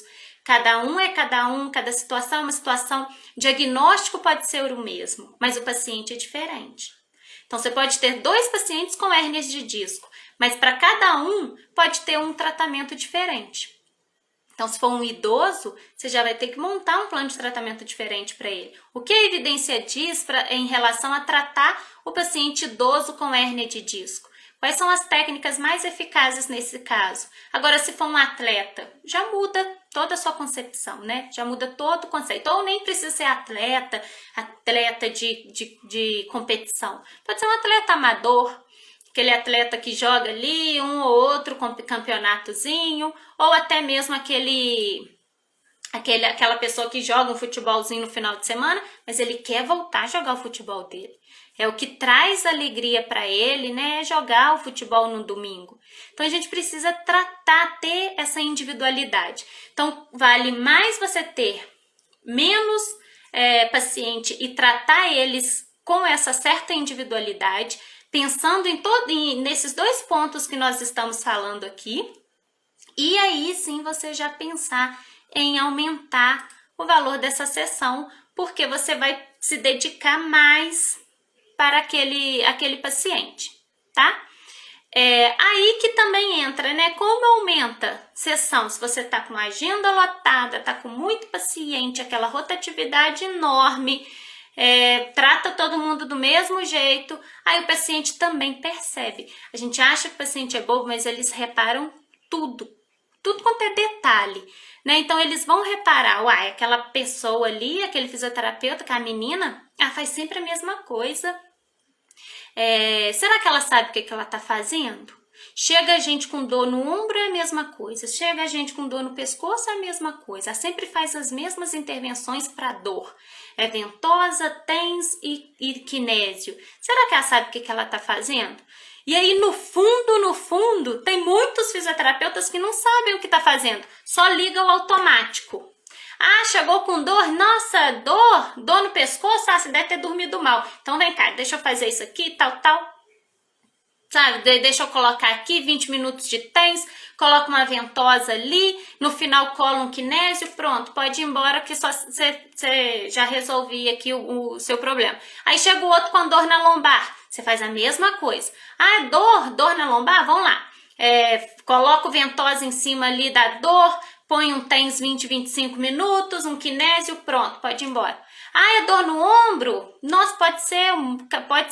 Cada um é cada um, cada situação é uma situação. Diagnóstico pode ser o mesmo, mas o paciente é diferente. Então, você pode ter 2 pacientes com hérnias de disco, mas para cada um pode ter um tratamento diferente. Então, se for um idoso, você já vai ter que montar um plano de tratamento diferente para ele. O que a evidência diz em relação a tratar o paciente idoso com hérnia de disco? Quais são as técnicas mais eficazes nesse caso? Agora, se for um atleta, já muda toda a sua concepção, né? Já muda todo o conceito. Ou nem precisa ser atleta de competição. Pode ser um atleta amador aquele atleta que joga ali um ou outro campeonatozinho, ou até mesmo aquela pessoa que joga um futebolzinho no final de semana, mas ele quer voltar a jogar o futebol dele. É o que traz alegria para ele, né? É jogar o futebol no domingo. Então a gente precisa ter essa individualidade. Então vale mais você ter menos paciente e tratar eles com essa certa individualidade, pensando nesses dois pontos que nós estamos falando aqui, e aí sim você já pensar em aumentar o valor dessa sessão, porque você vai se dedicar mais para aquele paciente, tá? Aí que também entra, né? Como aumenta sessão? Se você tá com a agenda lotada, tá com muito paciente, aquela rotatividade enorme, trata todo mundo do mesmo jeito, aí o paciente também percebe. A gente acha que o paciente é bobo, mas eles reparam tudo quanto é detalhe, né? Então eles vão reparar, aquela pessoa ali, aquele fisioterapeuta, que a menina, faz sempre a mesma coisa. Será que ela sabe o que ela tá fazendo? Chega a gente com dor no ombro, é a mesma coisa. Chega a gente com dor no pescoço, é a mesma coisa. Ela sempre faz as mesmas intervenções para dor. É ventosa, TENS e kinésio. Será que ela sabe o que ela tá fazendo? E aí, no fundo, tem muitos fisioterapeutas que não sabem o que tá fazendo. Só liga o automático. Chegou com dor? Nossa, dor no pescoço? Você deve ter dormido mal. Então vem cá, deixa eu fazer isso aqui, tal. Sabe, deixa eu colocar aqui 20 minutos de TENS, coloca uma ventosa ali, no final cola um kinésio, pronto, pode ir embora que só você já resolvi aqui o seu problema. Aí chega o outro com dor na lombar, você faz a mesma coisa. Dor na lombar? Vamos lá. Coloca o ventosa em cima ali da dor, põe um TENS 20, 25 minutos, um kinésio, pronto, pode ir embora. É dor no ombro? Nossa, pode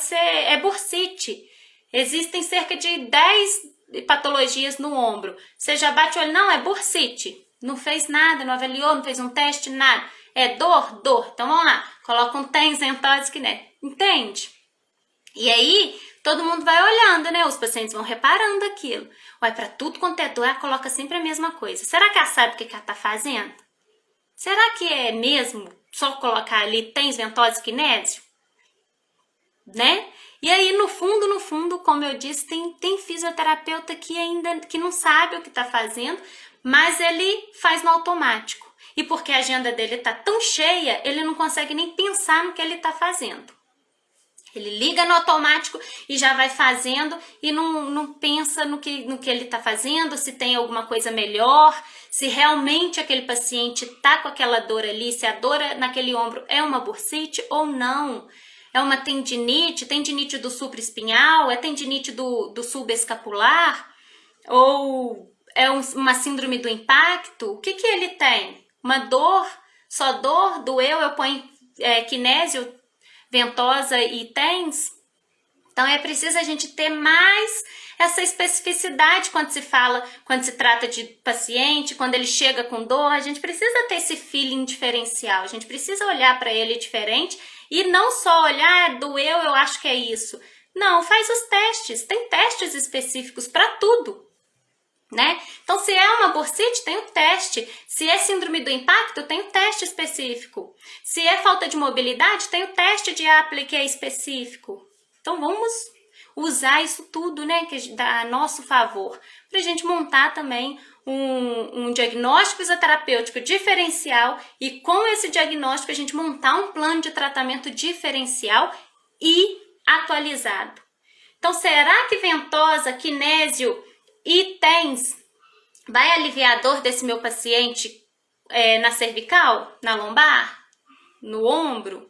ser bursite. Existem cerca de 10 patologias no ombro. Você já bate o olho, não, é bursite. Não fez nada, não avaliou, não fez um teste, nada. É dor? Então vamos lá, coloca um TENS, ventosa, kinésio. Entende? E aí, todo mundo vai olhando, né? Os pacientes vão reparando aquilo. Para tudo quanto é dor, ela coloca sempre a mesma coisa. Será que ela sabe o que ela tá fazendo? Será que é mesmo só colocar ali TENS, ventosa, kinésio? Né? E aí, no fundo, como eu disse, tem fisioterapeuta que não sabe o que tá fazendo, mas ele faz no automático. E porque a agenda dele tá tão cheia, ele não consegue nem pensar no que ele tá fazendo. Ele liga no automático e já vai fazendo e não pensa no que ele tá fazendo, se tem alguma coisa melhor, se realmente aquele paciente tá com aquela dor ali, se a dor naquele ombro é uma bursite ou não. É uma tendinite do supraespinhal, é tendinite do subescapular, ou é uma síndrome do impacto? O que ele tem? Uma dor, só dor, doeu, eu ponho kinésio, ventosa e TENS? Então é preciso a gente ter mais essa especificidade quando se trata de paciente, quando ele chega com dor, a gente precisa ter esse feeling diferencial, a gente precisa olhar para ele diferente e não só olhar, doeu, eu acho que é isso. Não, faz os testes, tem testes específicos para tudo, né? Então, se é uma bursite, tem o teste. Se é síndrome do impacto, tem o teste específico. Se é falta de mobilidade, tem o teste de Apley que é específico. Então, vamos usar isso tudo, né, que dá a nosso favor, para a gente montar também um diagnóstico fisioterapêutico diferencial e com esse diagnóstico a gente montar um plano de tratamento diferencial e atualizado. Então, será que ventosa, kinésio e TENS vai aliviar a dor desse meu paciente na cervical, na lombar, no ombro,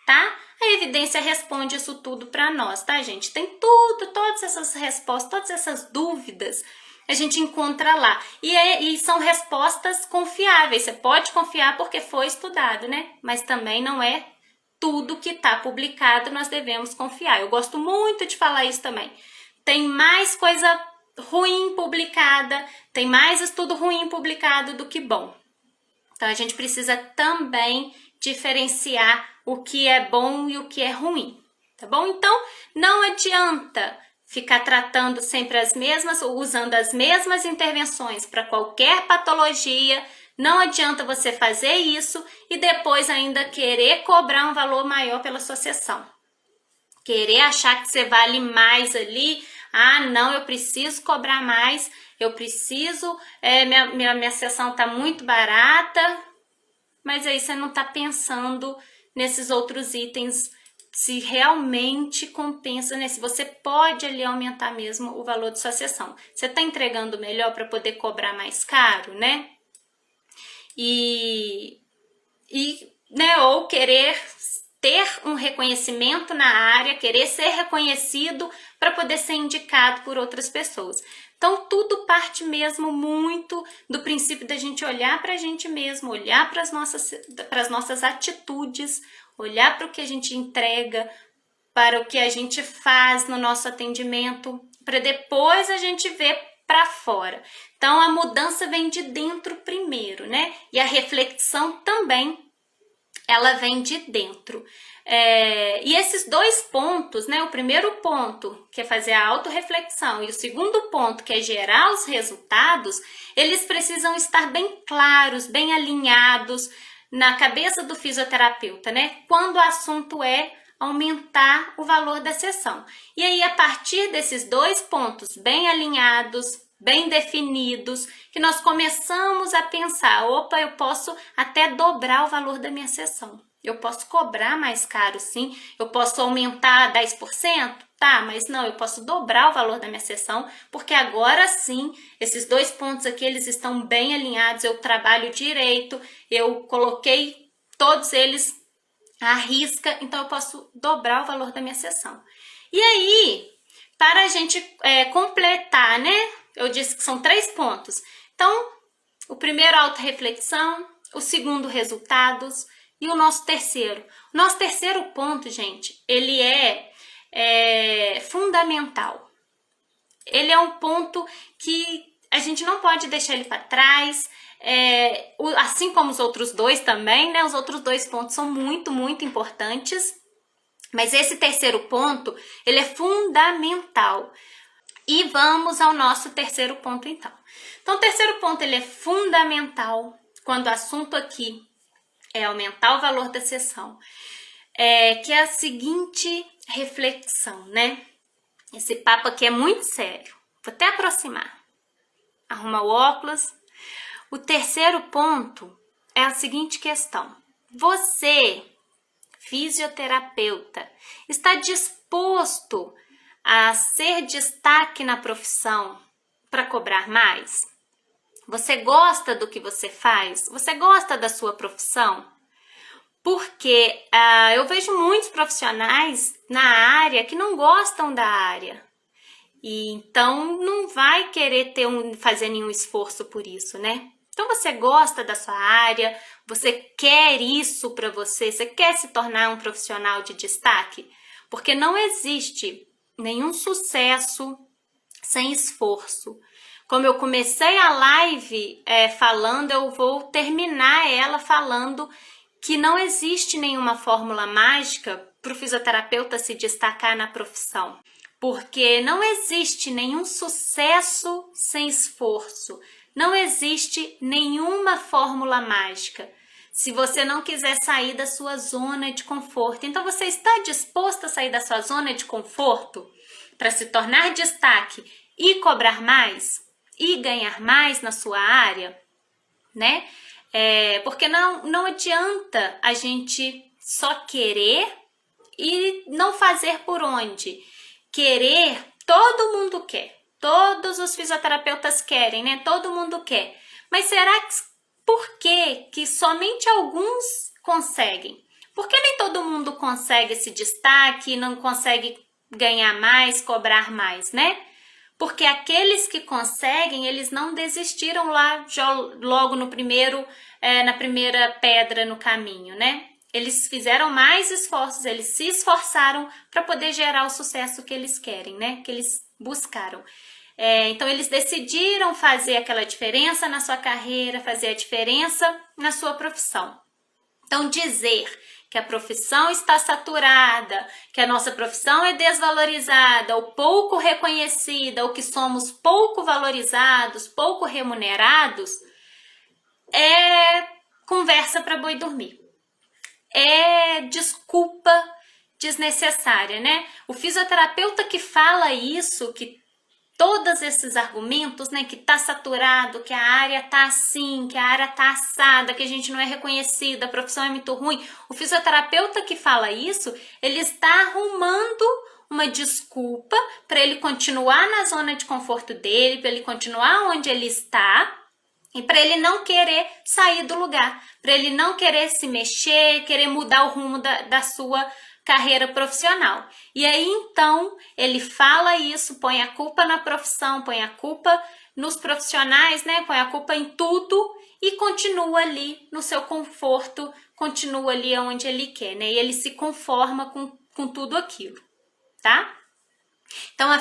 tá? A evidência responde isso tudo para nós, tá, gente? Tem todas essas respostas, todas essas dúvidas a gente encontra lá. E são respostas confiáveis. Você pode confiar porque foi estudado, né? Mas também não é tudo que está publicado nós devemos confiar. Eu gosto muito de falar isso também. Tem mais coisa ruim publicada, tem mais estudo ruim publicado do que bom. Então a gente precisa também diferenciar o que é bom e o que é ruim, tá bom? Então não adianta ficar tratando sempre as mesmas, ou usando as mesmas intervenções para qualquer patologia. Não adianta você fazer isso e depois ainda querer cobrar um valor maior pela sua sessão. Querer achar que você vale mais ali. Ah, não, eu preciso cobrar mais, eu preciso, minha sessão está muito barata, mas aí você não está pensando nesses outros itens, se realmente compensa, né? Se você pode ali aumentar mesmo o valor de sua sessão. Você está entregando melhor para poder cobrar mais caro, né? Né, ou querer ter um reconhecimento na área, querer ser reconhecido para poder ser indicado por outras pessoas. Então, tudo parte mesmo muito do princípio da gente olhar para a gente mesmo, olhar para as nossas atitudes, olhar para o que a gente entrega, para o que a gente faz no nosso atendimento, para depois a gente ver para fora. Então, a mudança vem de dentro primeiro, né? E a reflexão também, ela vem de dentro. E esses dois pontos, né? O primeiro ponto, que é fazer a autorreflexão, e o segundo ponto, que é gerar os resultados, eles precisam estar bem claros, bem alinhados na cabeça do fisioterapeuta, né? Quando o assunto é aumentar o valor da sessão. E aí, a partir desses dois pontos bem alinhados, bem definidos, que nós começamos a pensar, opa, eu posso até dobrar o valor da minha sessão. Eu posso cobrar mais caro, sim. Eu posso aumentar 10%? Tá, mas não, eu posso dobrar o valor da minha sessão, porque agora sim, esses dois pontos aqui, eles estão bem alinhados, eu trabalho direito, eu coloquei todos eles à risca, então eu posso dobrar o valor da minha sessão. E aí, para a gente completar, né? Eu disse que são 3 pontos. Então, o primeiro, autorreflexão, o segundo, resultados, e o nosso terceiro. O nosso terceiro ponto, gente, ele é fundamental. Ele é um ponto que a gente não pode deixar ele para trás, assim como os outros dois também, né? Os outros 2 pontos são muito, muito importantes, mas esse terceiro ponto, ele é fundamental. E vamos ao nosso terceiro ponto, então. Então, o terceiro ponto, ele é fundamental quando o assunto aqui é aumentar o valor da sessão, que é a seguinte reflexão, né? Esse papo aqui é muito sério. Vou até aproximar. Arruma o óculos. O terceiro ponto é a seguinte questão. Você, fisioterapeuta, está disposto a ser destaque na profissão para cobrar mais? Você gosta do que você faz? Você gosta da sua profissão? Porque eu vejo muitos profissionais na área que não gostam da área. E então não vai querer fazer nenhum esforço por isso, né? Então você gosta da sua área, você quer isso para você, você quer se tornar um profissional de destaque? Porque não existe nenhum sucesso sem esforço. Como eu comecei a live falando, eu vou terminar ela falando que não existe nenhuma fórmula mágica para o fisioterapeuta se destacar na profissão. Porque não existe nenhum sucesso sem esforço. Não existe nenhuma fórmula mágica. Se você não quiser sair da sua zona de conforto. Então, você está disposto a sair da sua zona de conforto para se tornar destaque e cobrar mais? E ganhar mais na sua área? Né? Porque não adianta a gente só querer e não fazer por onde. Querer, todo mundo quer. Todos os fisioterapeutas querem, né? Todo mundo quer. Mas será que por que somente alguns conseguem? Por que nem todo mundo consegue esse destaque, não consegue ganhar mais, cobrar mais, né? Porque aqueles que conseguem, eles não desistiram lá logo no na primeira pedra no caminho, né? Eles fizeram mais esforços, eles se esforçaram para poder gerar o sucesso que eles querem, né? Que eles buscaram. Então, eles decidiram fazer aquela diferença na sua carreira, fazer a diferença na sua profissão. Então, dizer que a profissão está saturada, que a nossa profissão é desvalorizada ou pouco reconhecida, ou que somos pouco valorizados, pouco remunerados, é conversa para boi dormir. É desculpa desnecessária, né? O fisioterapeuta que fala isso, que todos esses argumentos, né, que tá saturado, que a área tá assim, que a área tá assada, que a gente não é reconhecida, a profissão é muito ruim. O fisioterapeuta que fala isso, ele está arrumando uma desculpa para ele continuar na zona de conforto dele, para ele continuar onde ele está e para ele não querer sair do lugar, para ele não querer se mexer, querer mudar o rumo da sua carreira profissional. E aí então ele fala isso, põe a culpa na profissão, põe a culpa nos profissionais, né? Põe a culpa em tudo e continua ali no seu conforto, continua ali onde ele quer, né? E ele se conforma com tudo aquilo, tá? Então a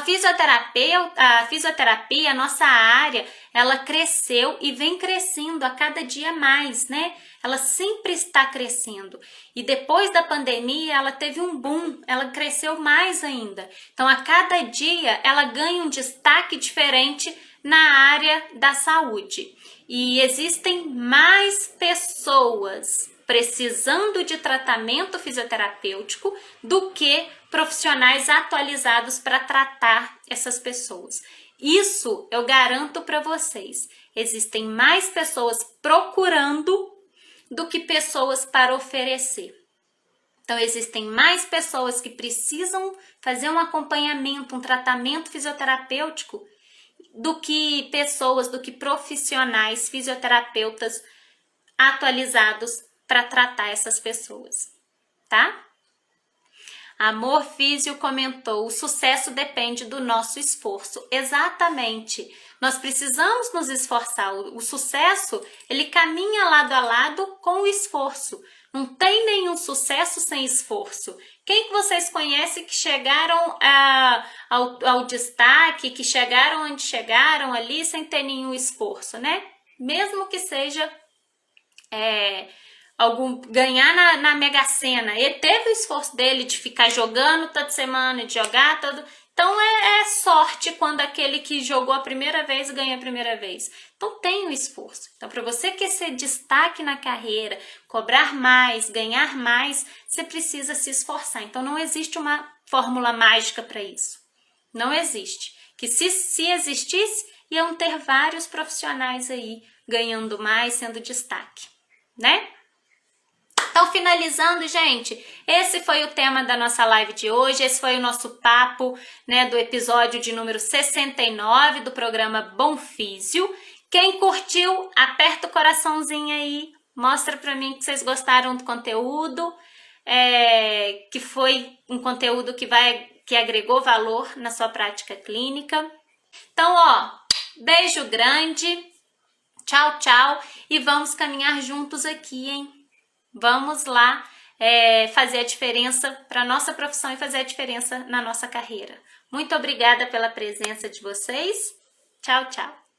fisioterapia, a nossa área, ela cresceu e vem crescendo a cada dia mais, né? Ela sempre está crescendo. E depois da pandemia, ela teve um boom, ela cresceu mais ainda. Então a cada dia ela ganha um destaque diferente na área da saúde. E existem mais pessoas precisando de tratamento fisioterapêutico do que profissionais atualizados para tratar essas pessoas. Isso eu garanto para vocês. Existem mais pessoas procurando do que pessoas para oferecer. Então, existem mais pessoas que precisam fazer um acompanhamento, um tratamento fisioterapêutico do que pessoas, do que profissionais fisioterapeutas atualizados para tratar essas pessoas, tá? Amor Físio comentou, o sucesso depende do nosso esforço. Exatamente, nós precisamos nos esforçar. O sucesso, ele caminha lado a lado com o esforço. Não tem nenhum sucesso sem esforço. Quem que vocês conhecem que chegaram ao destaque, que chegaram onde chegaram ali sem ter nenhum esforço, né? Mesmo que seja ganhar na Mega Sena. Ele teve o esforço dele de ficar jogando toda semana, de jogar todo. Então é sorte quando aquele que jogou a primeira vez ganha a primeira vez. Então tem o esforço. Então para você querer ser destaque na carreira, cobrar mais, ganhar mais, você precisa se esforçar. Então não existe uma fórmula mágica para isso. Não existe. Que se existisse, iam ter vários profissionais aí ganhando mais, sendo destaque, né? Então, finalizando, gente, esse foi o tema da nossa live de hoje, esse foi o nosso papo, né, do episódio de número 69 do programa Bom Físio. Quem curtiu, aperta o coraçãozinho aí, mostra pra mim que vocês gostaram do conteúdo, que foi um conteúdo que agregou valor na sua prática clínica. Então, beijo grande, tchau, tchau, e vamos caminhar juntos aqui, hein? Vamos lá fazer a diferença para a nossa profissão e fazer a diferença na nossa carreira. Muito obrigada pela presença de vocês. Tchau, tchau.